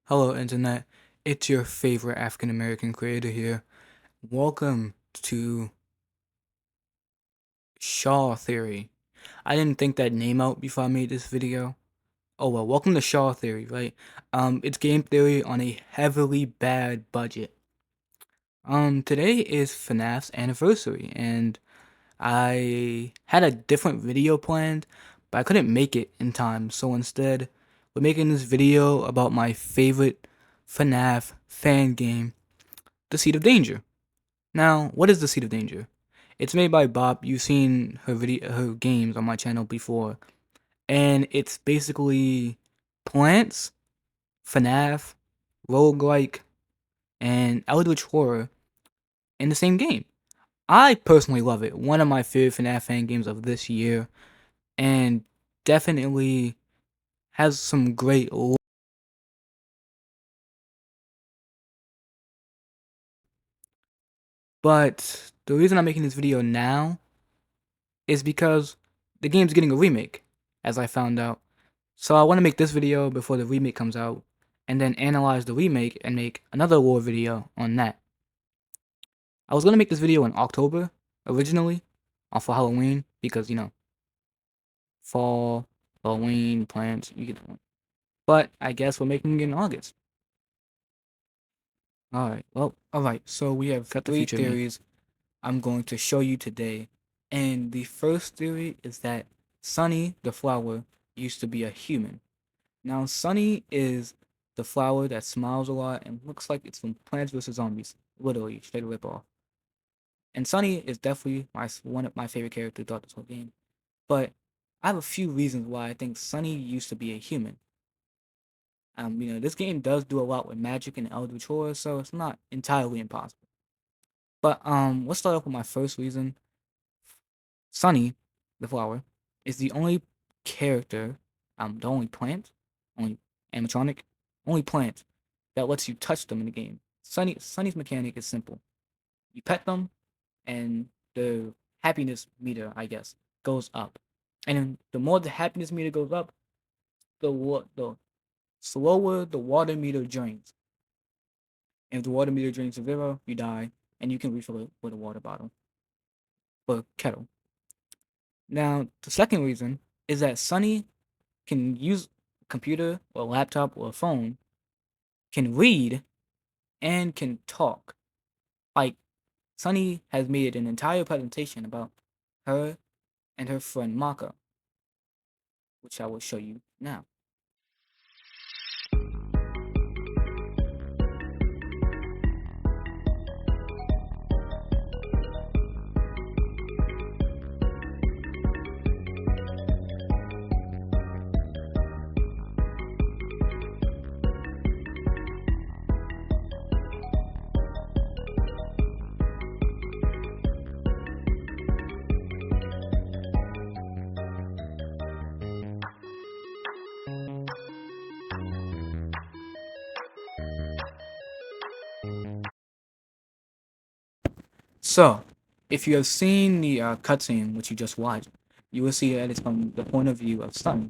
Hello, Internet. It's your favorite African American creator here. Welcome to Shaw Theory. I didn't think that name out before I made this video. Oh well, welcome to Shaw Theory, right? It's game theory on a heavily bad budget. Today is FNAF's anniversary, and I had a different video planned, but I couldn't make it in time. So instead, we're making this video about my favorite FNAF fan game, The Seed of Danger. Now, what is The Seed of Danger? It's made by Bob. You've seen her games on my channel before, and it's basically plants, FNAF, roguelike, and Eldritch horror in the same game. I personally love it. One of my favorite FNAF fan games of this year, and definitely has some great lore. But the reason I'm making this video now is because the game's getting a remake, as I found out. So I want to make this video before the remake comes out, and then analyze the remake and make another lore video on that. I was going to make this video in October, originally, for Halloween, because, fall, Halloween, plants, you get the point. But I guess we're making it in August. Alright, so we have three theories I'm going to show you today. And the first theory is that Sunny, the flower, used to be a human. Now, Sunny is the flower that smiles a lot and looks like it's from Plants vs. Zombies. Literally, straight ripoff. And Sunny is definitely one of my favorite characters throughout this whole game. But I have a few reasons why I think Sunny used to be a human. This game does do a lot with magic and eldritch horror, so it's not entirely impossible. But let's start off with my first reason. Sunny, the flower, is the only character, the only plant, only animatronic, only plant that lets you touch them in the game. Sunny's mechanic is simple. You pet them, and the happiness meter, I guess, goes up. And then the more the happiness meter goes up, the slower the water meter drains. And if the water meter drains to zero, you die, and you can refill it with a water bottle or kettle. Now, the second reason is that Sunny can use a computer or a laptop or a phone, can read, and can talk. Like, Sunny has made an entire presentation about her and her friend Mako, which I will show you now. So, if you have seen the cutscene which you just watched, you will see that it's from the point of view of Sunny,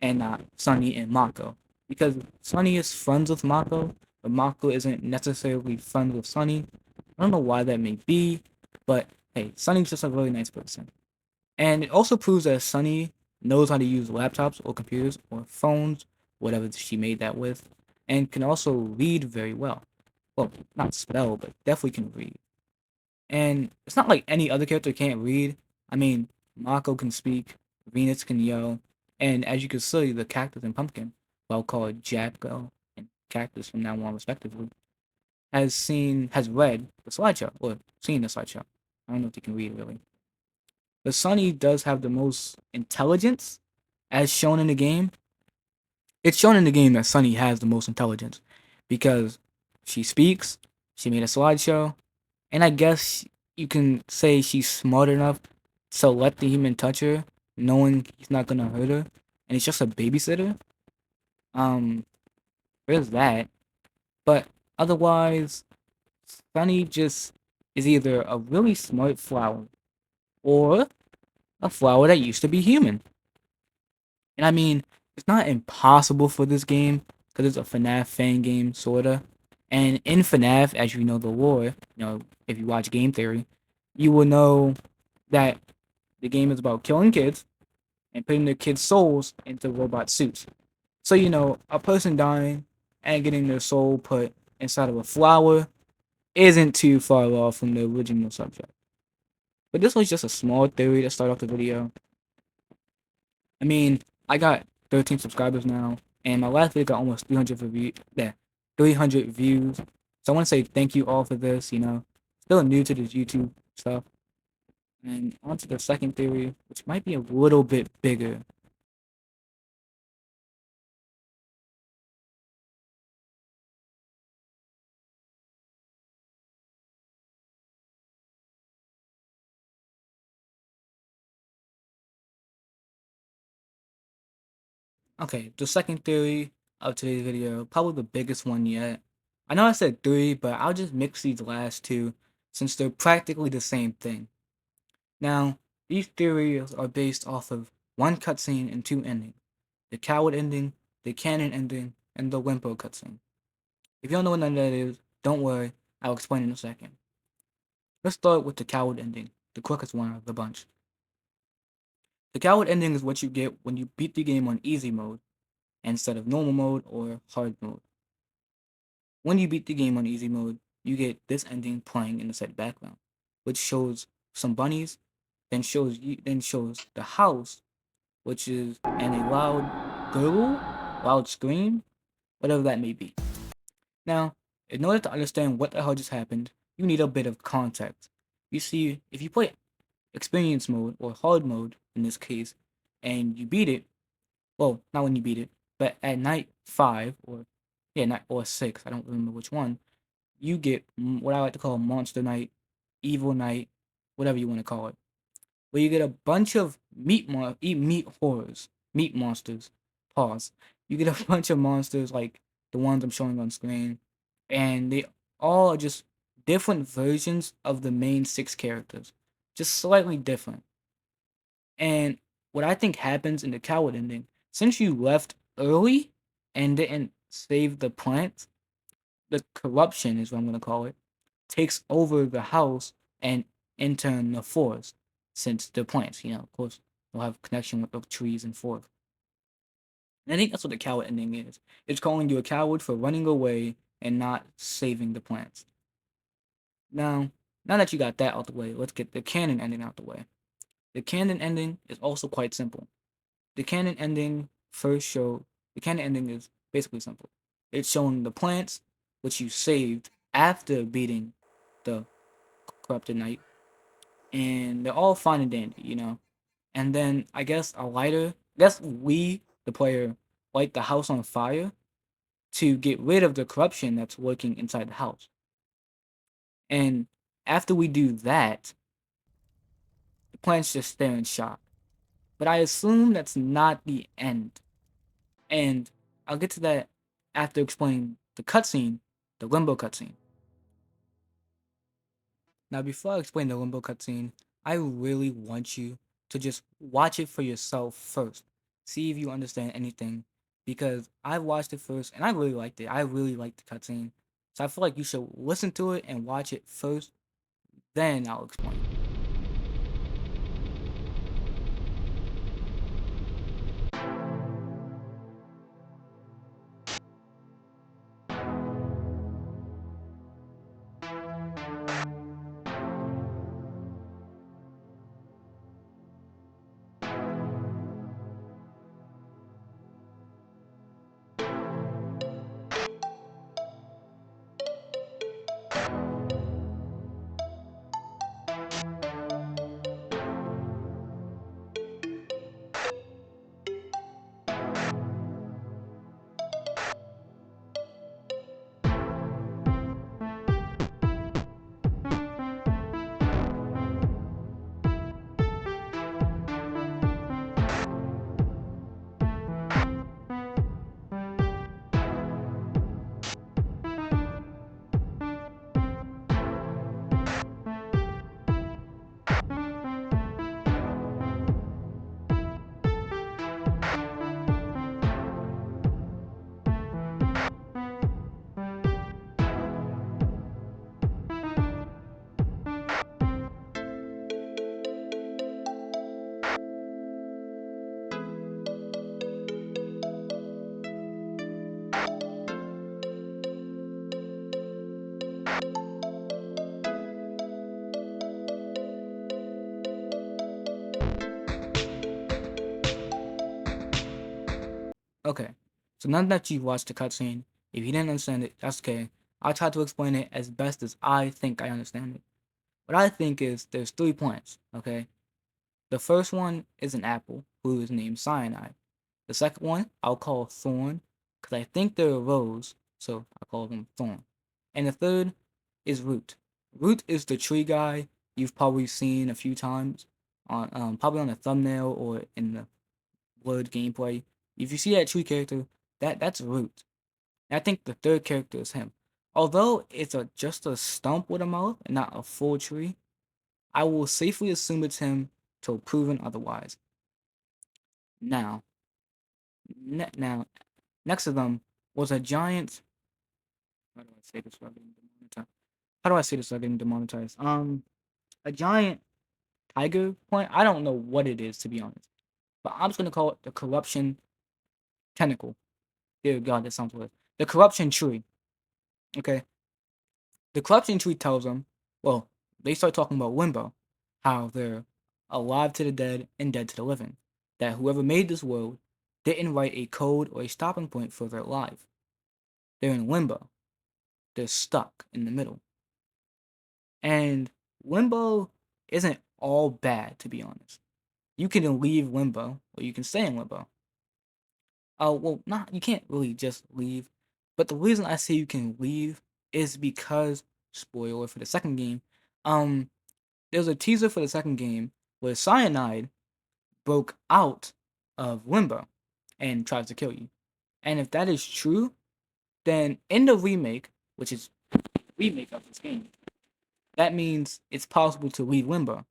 and not Sunny and Mako. Because Sunny is friends with Mako, but Mako isn't necessarily friends with Sunny. I don't know why that may be, but hey, Sunny's just a really nice person. And it also proves that Sunny knows how to use laptops or computers or phones, whatever she made that with, and can also read very well. Well, not spell, but definitely can read. And it's not like any other character can't read. I mean, Mako can speak, Venus can yell, and as you can see, the cactus and pumpkin, well called Jacko and Cactus from now on respectively, has read the slideshow, or seen the slideshow. I don't know if they can read really. But Sunny does have the most intelligence, as shown in the game. It's shown in the game that Sunny has the most intelligence, because she speaks, she made a slideshow, and I guess you can say she's smart enough to let the human touch her, knowing he's not gonna hurt her, and he's just a babysitter. There's that. But otherwise, Sunny just is either a really smart flower or a flower that used to be human. And I mean, it's not impossible for this game because it's a FNAF fan game, sorta. And in FNAF, as you know the lore, if you watch game theory, you will know that the game is about killing kids and putting their kids' souls into robot suits. So a person dying and getting their soul put inside of a flower isn't too far off from the original subject. But this was just a small theory to start off the video. I mean, I got 13 subscribers now, and my last video got almost 300 reviews. Yeah, 300 views. So I want to say thank you all for this. Still new to this YouTube stuff. And on to the second theory, which might be a little bit bigger. Okay, the second theory of today's video, probably the biggest one yet. I know I said three, but I'll just mix these last two since they're practically the same thing. Now, these theories are based off of one cutscene and two endings: the coward ending, the canon ending, and the Wimpo cutscene. If you don't know what none of that is, don't worry, I'll explain in a second. Let's start with the coward ending, the quickest one of the bunch. The coward ending is what you get when you beat the game on easy mode instead of normal mode or hard mode. When you beat the game on easy mode, you get this ending playing in the set background, which shows some bunnies, then shows the house, which is and a loud gurgle, loud scream, whatever that may be. Now, in order to understand what the hell just happened, you need a bit of context. You see, if you play experience mode or hard mode in this case, and you beat it, well, not when you beat it, but at night 5 or night or 6, I don't remember which one, you get what I like to call monster night, evil night, whatever you want to call it, where you get a bunch of meat horrors, meat monsters. Pause. You get a bunch of monsters like the ones I'm showing on screen, and they all are just different versions of the main 6 characters, just slightly different. And what I think happens in the coward ending, since you left early and didn't save the plant, the corruption is what I'm gonna call it, takes over the house and in turn the forest, since the plants, of course, will have connection with the trees and forest. And I think that's what the coward ending is. It's calling you a coward for running away and not saving the plants. Now that you got that out the way, let's get the canon ending out the way. The canon ending is also quite simple. The canon ending the canon ending is basically simple. It's showing the plants which you saved after beating the corrupted knight, and they're all fine and dandy. And then I guess we, the player, light the house on fire to get rid of the corruption that's working inside the house. And after we do that, the plants just stare in shock. But I assume that's not the end. And I'll get to that after explaining the cutscene, the Limbo cutscene. Now, before I explain the Limbo cutscene, I really want you to just watch it for yourself first. See if you understand anything, because I watched it first and I really liked it. I really liked the cutscene. So I feel like you should listen to it and watch it first, then I'll explain. Okay. So now that you've watched the cutscene, if you didn't understand it, that's okay. I'll try to explain it as best as I think I understand it. What I think is there's three plants, okay? The first one is an apple, who is named Cyanide. The second one I'll call Thorn, because I think they're a rose, so I call them Thorn. And the third is Root. Root is the tree guy you've probably seen a few times on probably on a thumbnail or in the word gameplay. If you see that tree character, that's Root. And I think the third character is him. Although it's just a stump with a mouth and not a full tree, I will safely assume it's him till proven otherwise. Now, now, next to them was a giant. How do I say this without getting demonetized? How do I say this without getting demonetized? A giant tiger plant. I don't know what it is, to be honest, but I'm just gonna call it the corruption tentacle. Dear God, that sounds weird. The corruption tree. Okay, the corruption tree tells them. Well, they start talking about limbo, how they're alive to the dead and dead to the living. That whoever made this world didn't write a code or a stopping point for their life. They're in limbo. They're stuck in the middle. And limbo isn't all bad, to be honest. You can leave limbo or you can stay in limbo. Oh, well, not you can't really just leave. But the reason I say you can leave is because spoiler for the second game. Um, there's a teaser for the second game where Cyanide broke out of limbo and tries to kill you. And if that is true, then in the remake, which is remake of this game, that means it's possible to leave limbo.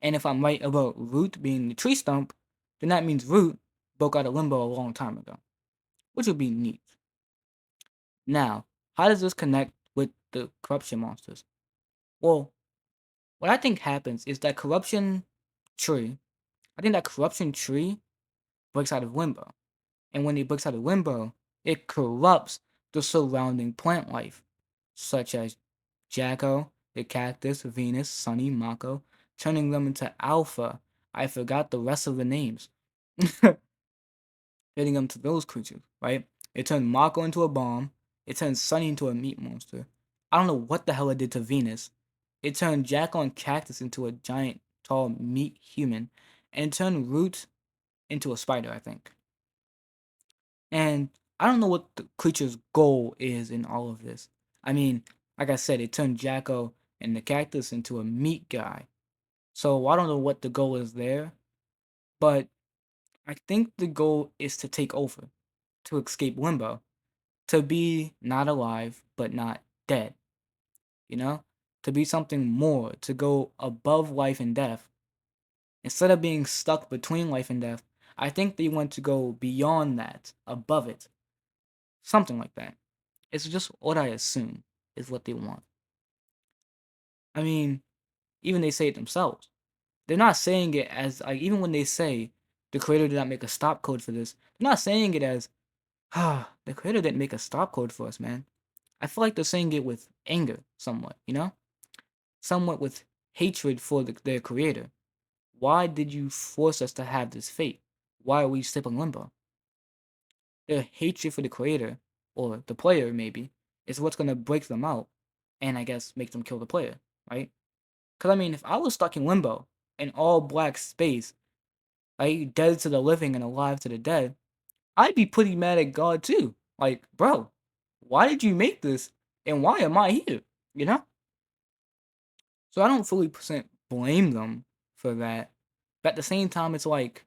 And if I'm right about Root being the tree stump, then that means Root broke out of limbo a long time ago, which would be neat. Now, how does this connect with the corruption monsters? Well, what I think happens is that tree, I think that corruption tree breaks out of limbo. And when it breaks out of limbo, it corrupts the surrounding plant life, such as Jacko, the cactus, Venus, Sunny, Mako, turning them into Alpha. I forgot the rest of the names. Hitting them to those creatures, right? It turned Mako into a bomb. It turned Sunny into a meat monster. I don't know what the hell it did to Venus. It turned Jacko and Cactus into a giant, tall meat human. And it turned Root into a spider, I think. And I don't know what the creature's goal is in all of this. I mean, like I said, it turned Jacko and the cactus into a meat guy. So I don't know what the goal is there, but I think the goal is to take over, to escape limbo, to be not alive but not dead, you know? To be something more, to go above life and death. Instead of being stuck between life and death, I think they want to go beyond that, above it. Something like that. It's just what I assume is what they want. I mean, even they say it themselves. They're not saying it as like even when they say the creator did not make a stop code for this, they're not saying it as the creator didn't make a stop code for us, man. I feel like they're saying it with anger, somewhat, you know? Somewhat with hatred for their creator. Why did you force us to have this fate? Why are we still in limbo? Their hatred for the creator, or the player maybe, is what's gonna break them out, and I guess make them kill the player, right? Because I mean, if I was stuck in limbo, in all black space, like dead to the living and alive to the dead, I'd be pretty mad at God too. Like, bro, why did you make this, and why am I here? You know? So I don't fully percent blame them for that, but at the same time, it's like,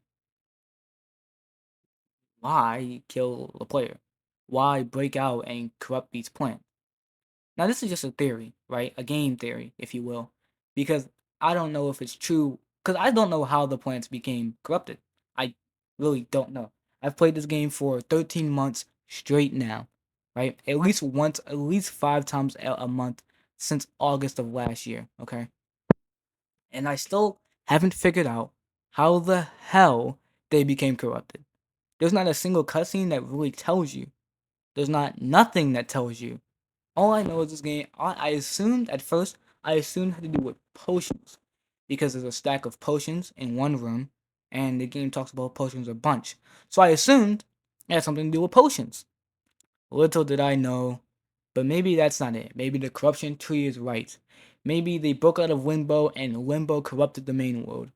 why kill the player? Why break out and corrupt these plants? Now, this is just a theory, right? A game theory, if you will, because I don't know if it's true, because I don't know how the plants became corrupted. I really don't know. I've played this game for 13 months straight now, right? At least once, at least 5 times a month since August of last year, okay? And I still haven't figured out how the hell they became corrupted. There's not a single cutscene that really tells you. There's not nothing that tells you. All I know is this game. I assumed at first. I assumed it had to do with potions, because there's a stack of potions in one room, and the game talks about potions a bunch. So I assumed It has something to do with potions. Little did I know, but maybe that's not it. Maybe the corruption tree is right. Maybe they broke out of limbo and limbo corrupted the main world.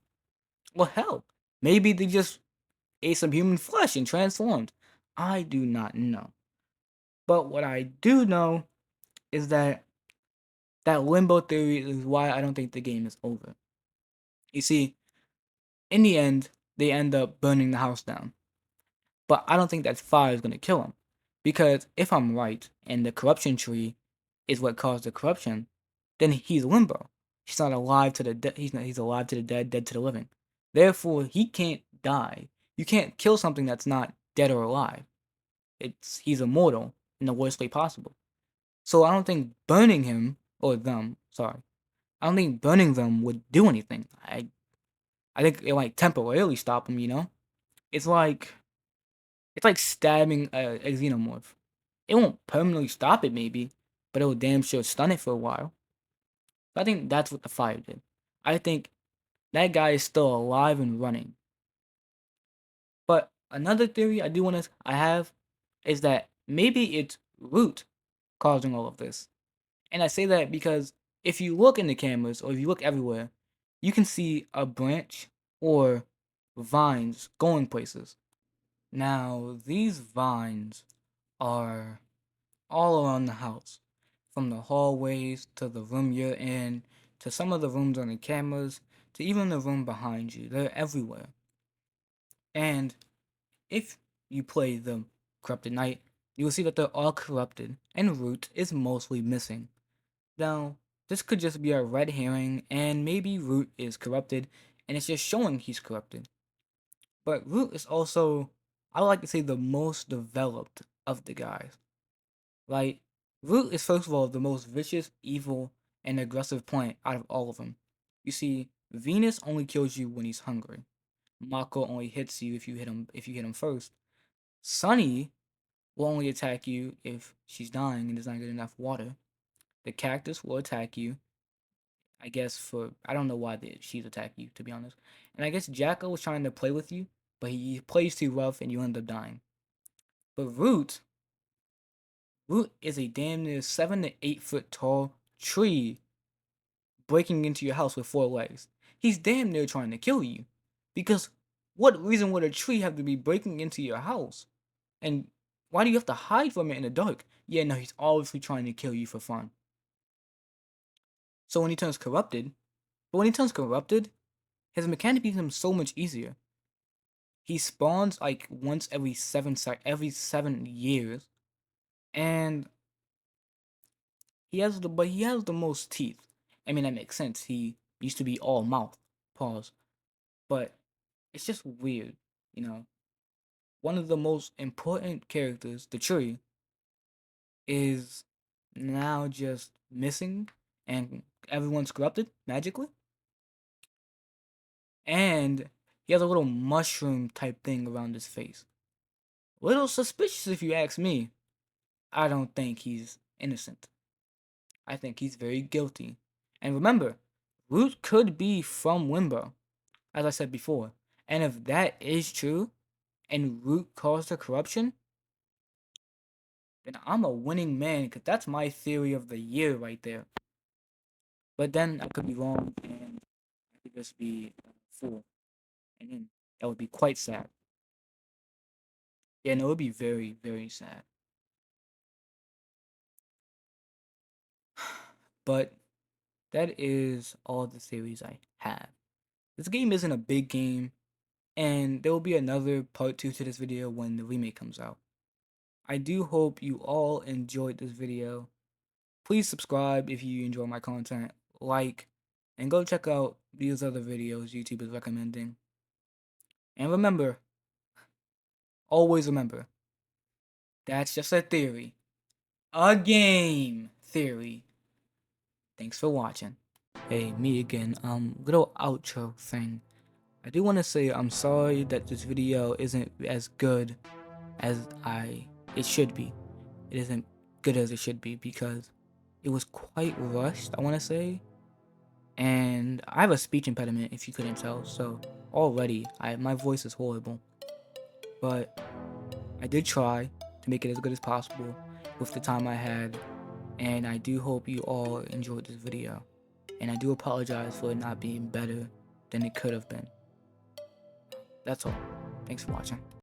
Well, hell, maybe they just ate some human flesh and transformed. I do not know. But what I do know is that limbo theory is why I don't think the game is over. You see, in the end, they end up burning the house down. But I don't think that fire is going to kill him. Because if I'm right, and the corruption tree is what caused the corruption, then he's limbo. He's not alive to the dead. He's alive to the dead, dead to the living. Therefore, he can't die. You can't kill something that's not dead or alive. He's immortal in the worst way possible. So I don't think burning him or them, sorry, I don't think burning them would do anything. I think it might temporarily stop him. It's like it's like stabbing a xenomorph. It won't permanently stop it, maybe, but it will damn sure stun it for a while. So I think that's what the fire did. I think that guy is still alive and running. But another theory I have is that maybe it's Root causing all of this. And I say that because if you look in the cameras or if you look everywhere, you can see a branch or vines going places. Now, these vines are all around the house, from the hallways to the room you're in, to some of the rooms on the cameras, to even the room behind you. They're everywhere. And if you play the Corrupted Knight, you will see that they're all corrupted, and Root is mostly missing. Now, this could just be a red herring, and maybe Root is corrupted, and it's just showing he's corrupted. But Root is also, I would like to say, the most developed of the guys. Like, Root is first of all the most vicious, evil, and aggressive plant out of all of them. You see, Venus only kills you when he's hungry. Mako only hits you if you hit him first. Sunny will only attack you if she's dying and does not get enough water. The cactus will attack you. I guess I don't know why she's attack you, to be honest. And I guess Jacko was trying to play with you, but he plays too rough and you end up dying. But Root is a damn near 7 to 8 foot tall tree breaking into your house with 4 legs. He's damn near trying to kill you. Because what reason would a tree have to be breaking into your house? And why do you have to hide from it in the dark? Yeah, no, he's obviously trying to kill you for fun. So when he turns corrupted, his mechanic becomes so much easier. He spawns like once every 7 years, and he has the most teeth. I mean, that makes sense. He used to be all mouth. Pause. But it's just weird, you know. One of the most important characters, the tree, is now just missing, and everyone's corrupted magically. And he has a little mushroom type thing around his face. A little suspicious if you ask me. I don't think he's innocent. I think he's very guilty. And remember, Root could be from Limbo, as I said before. And if that is true, and Root caused the corruption, then I'm a winning man, because that's my theory of the year right there. But then I could be wrong, and I could just be a fool. And then that would be quite sad. Yeah, no, it would be very, very sad. But that is all the theories I have. This game isn't a big game, and there will be another part 2 to this video when the remake comes out. I do hope you all enjoyed this video. Please subscribe if you enjoy my content, like, and go check out these other videos YouTube is recommending. And remember, always remember, that's just a theory. A game theory. Thanks for watching. Hey, me again. Little outro thing. I do want to say I'm sorry that this video isn't as good as it should be. It isn't good as it should be because it was quite rushed, I want to say. And I have a speech impediment, if you couldn't tell, so already my voice is horrible. But I did try to make it as good as possible with the time I had, and I do hope you all enjoyed this video. And I do apologize for it not being better than it could have been. That's all. Thanks for watching.